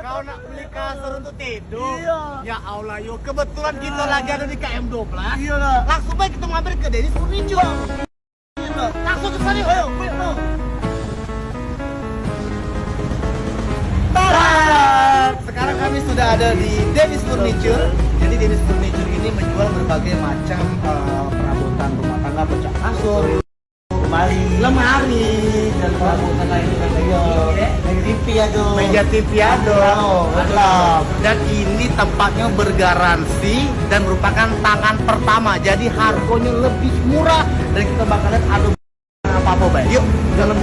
Kau nak beli kasur untuk tidur? Iya. Ya Allah, yo kebetulan kita lagi ada di KM12. Iya lah. Langsung baik kita mampir ke Dennis Furniture. Iya lah. Langsung ke sana, yuk. Ayo, ayo. Sekarang kami sudah ada di Dennis Furniture. Jadi Dennis Furniture ini menjual berbagai macam perabotan rumah tangga, pecah kasur, lemari dan perabotan lainnya meja TV ada. Dan ini tempatnya bergaransi dan merupakan tangan pertama. Jadi harganya lebih murah dan kita bakal lihat ada apa-apa, Bay. Yuk, dalam.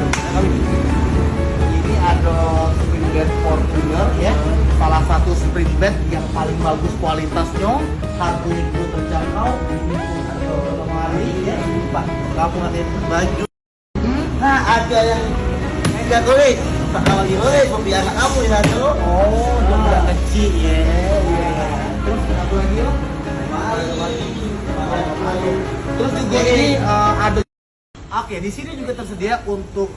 Ini ada spring bed Fortuner ya. Salah satu spring bed yang paling bagus kualitasnya, harganya juga terjangkau. Ini pun ada lemari ya. Pak, kamu ada baju. Nah, ada yang meja tulis. Kalau tulis, kopi anak kamu ya tuh. Oh, udah kecil ya. Terus apa lagi ya? Terus juga ini ada. Oke, di sini juga tersedia untuk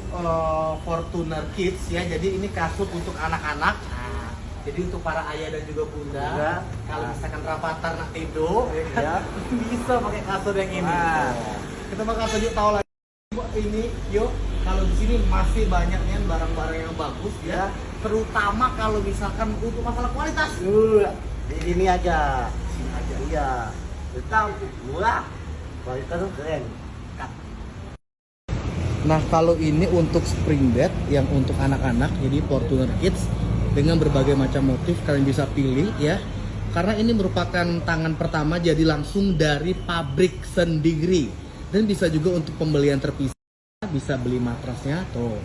Fortuner Kids ya. Jadi ini kasur untuk anak-anak. Nah, jadi untuk para ayah dan juga bunda, kalau misalkan rapatan nak tidur, ya, bisa pakai kasur yang ini. Kita bakal tunjuk tahu lagi ini, yuk. Kalau di sini masih banyaknya barang-barang yang bagus ya, terutama kalau misalkan untuk masalah kualitas. Di sini aja. Iya. Tetap murah. Kualitasnya keren. Nah, kalau ini untuk spring bed yang untuk anak-anak, jadi Fortuner Kids dengan berbagai macam motif kalian bisa pilih ya. Karena ini merupakan tangan pertama, jadi langsung dari pabrik sendiri. Dan bisa juga untuk pembelian terpisah, bisa beli matrasnya tuh.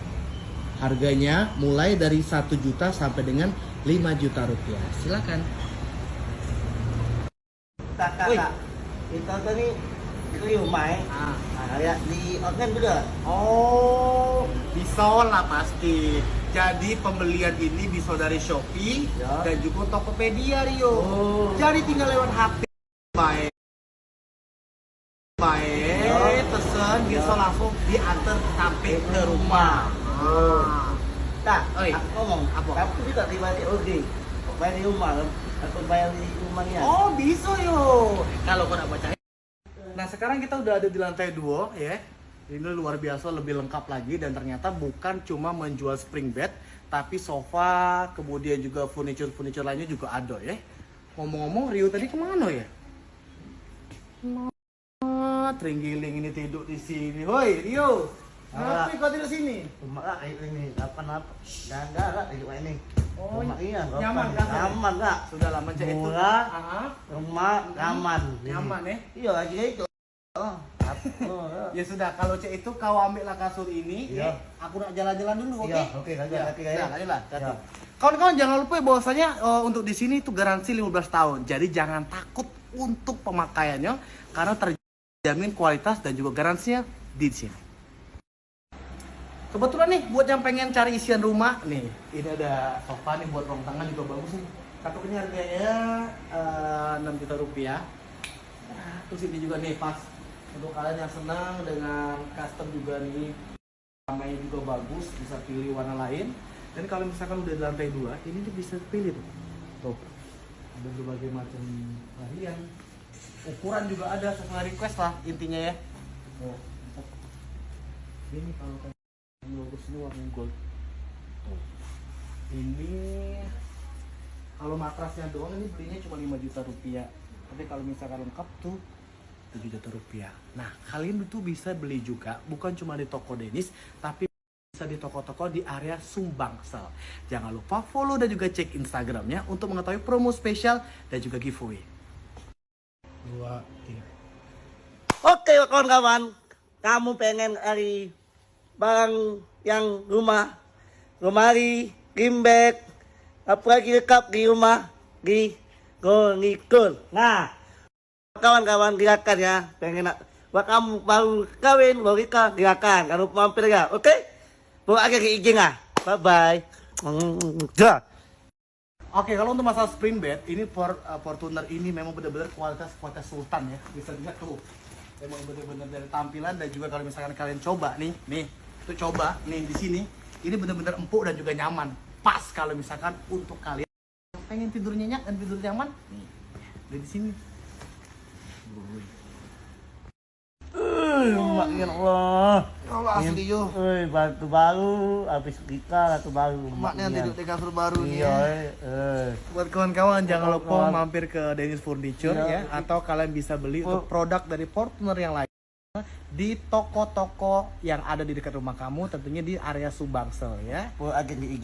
Harganya mulai dari 1 juta sampai dengan 5 juta rupiah. Silakan. Kak. Kita tadi di rumah ya. Kayak di online juga. Oh, bisa lah pasti. Jadi pembelian ini bisa dari Shopee ya, dan juga Tokopedia, Rio. Oh. Jadi tinggal lewat HP. Baik, pesen bisa langsung diantar sampai ke rumah. Tak, Oi, aku ngomong. apa? Aku juga dibayar bayar di rumah kan? Aku bayar di rumahnya. Oh, bisa yo. Kalau kau nak baca. Nah, sekarang kita udah ada di lantai 2 ya. Ini luar biasa, lebih lengkap lagi dan ternyata bukan cuma menjual spring bed, tapi sofa, kemudian juga furniture lainnya juga ada ya. Ngomong-ngomong, Rio tadi kemana ya? Terenggiling ini tidur di sini. Hoi, Rio. Kenapa kau tidur sini? Rumah ini apa? Gak hidup ini. Oh, Rumah iya, nyaman kan? Nyaman kak. Sudah lama cek itu. Murah, rumah nyaman. Nyaman ya? Iya aja itu. Ya sudah, kalau cek itu kau ambillah kasur ini. Iya. Aku nak jalan-jalan dulu, oke? Iya, oke, lanjut. Ya, lanjutlah. Kawan-kawan jangan lupa bahwasanya untuk di sini itu garansi 15 tahun. Jadi jangan takut untuk pemakaiannya karena terjamin kualitas dan juga garansinya di sini. Kebetulan nih buat yang pengen cari isian rumah nih, ini ada sofa nih buat ruang tengah juga bagus nih. Kartunya harganya 6 juta rupiah. Nah, terus ini juga nih pas untuk kalian yang senang dengan custom juga nih, namanya juga bagus, bisa pilih warna lain. Dan kalau misalkan udah di lantai 2, ini tuh bisa pilih tuh. Ada berbagai macam varian. Ukuran juga ada sesuai request lah intinya ya. Tuh. Ini kalau bagus ini warna gold. Tuh. Ini kalau matrasnya doang ini belinya cuma 5 juta rupiah. Tapi kalau misalkan lengkap tuh 7 juta rupiah. Nah, kalian itu bisa beli juga bukan cuma di toko Dennis, tapi bisa di toko-toko di area Sumbangsel. Jangan lupa follow dan juga cek Instagramnya untuk mengetahui promo spesial dan juga giveaway. 2, 3. Oke kawan-kawan, kamu pengen cari barang yang rumah, lemari, gimbek, apalagi lengkap di rumah di Gonikul. Nah, kawan-kawan gerakan ya, pengen buat kamu baru kawin, baru nikah, gerakan, kalau mampir ya, oke? Bawa aja ke IG lah, bye bye. Oke, kalau untuk masalah spring bed, ini Fortuner ini memang benar-benar kualitas sultan ya. Bisa dilihat tuh, memang benar-benar dari tampilan dan juga kalau misalkan kalian coba nih, itu coba nih di sini, ini benar-benar empuk dan juga nyaman. Pas kalau misalkan untuk kalian pengen tidur nyenyak dan tidur nyaman, nih, udah di sini. Rumah ya Allah. Allah asli yo. Batu baru, habis kita batu baru. Emaknya tidur di kasur baru nih. Iya, Ya. Buat kawan-kawan jangan lupa Kawan-kawan. mampir ke Dennis Furniture Iya. ya, atau kalian bisa beli untuk produk dari Fortuner yang lain di toko-toko yang ada di dekat rumah kamu, tentunya di area Subangsel ya. Agen di IG.